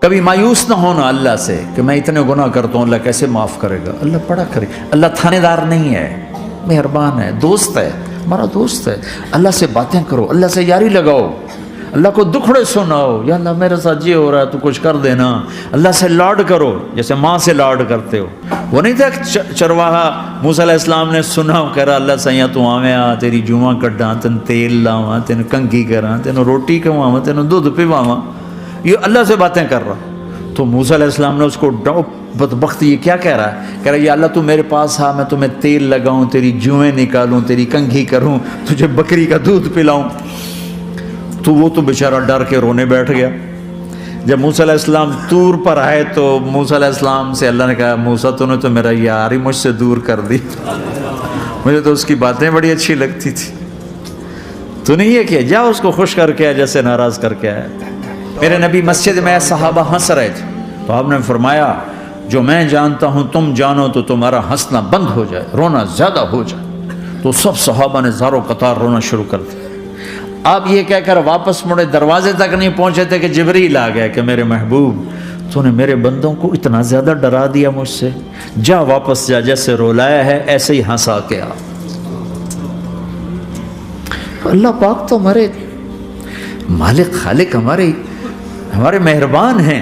کبھی مایوس نہ ہونا اللہ سے کہ میں اتنے گناہ کرتا ہوں، اللہ کیسے معاف کرے گا؟ اللہ بڑا کرے. اللہ تھانے دار نہیں ہے، مہربان ہے، دوست ہے، ہمارا دوست ہے. اللہ سے باتیں کرو، اللہ سے یاری لگاؤ، اللہ کو دکھڑے سناؤ. یا اللہ میرے ساتھ یہ ہو رہا ہے تو کچھ کر دینا. اللہ سے لاڈ کرو جیسے ماں سے لاڈ کرتے ہو. وہ نہیں تھا چرواہا موسیٰ علیہ السلام نے سنا، کہہ رہا اللہ سیاں تو آویں آ تیری جواں کڈاں، تین تیل لاواں، تین کنگھی کراں، تینوں روٹی کھواواں، تینوں دودھ پیواواں. یہ اللہ سے باتیں کر رہا. تو موسیٰ علیہ السلام نے اس کو بدبخت یہ کیا کہہ رہا ہے؟ کہہ رہا ہے یا اللہ تو میرے پاس آ، میں تمہیں تیل لگاؤں، تیری جوئیں نکالوں، تیری کنگھی کروں، تجھے بکری کا دودھ پلاؤں. تو وہ تو بیچارہ ڈر کے رونے بیٹھ گیا. جب موسیٰ علیہ السلام طور پر آئے تو موسیٰ علیہ السلام سے اللہ نے کہا موسیٰ تو نے تو میرا یار ہی مجھ سے دور کر دی، مجھے تو اس کی باتیں بڑی اچھی لگتی تھی. تو نہیں یہ کیا، جا اس کو خوش کر کے آیا جیسے ناراض کر کے آیا. میرے نبی مسجد میں صحابہ ہنس رہے تھے تو آپ نے فرمایا جو میں جانتا ہوں تم جانو تو تمہارا ہنسنا بند ہو جائے، رونا زیادہ ہو جائے. تو سب صحابہ نے زاروں قطار رونا شروع کر دیا. آپ یہ کہہ کر واپس مڑے، دروازے تک نہیں پہنچے تھے کہ جبریل آ گیا کہ میرے محبوب تو نے میرے بندوں کو اتنا زیادہ ڈرا دیا مجھ سے، جا واپس جا، جیسے رولایا ہے ایسے ہی ہنسا کے آ. اللہ پاک تو ہمارے مالک خالق، ہمارے مہربان ہیں.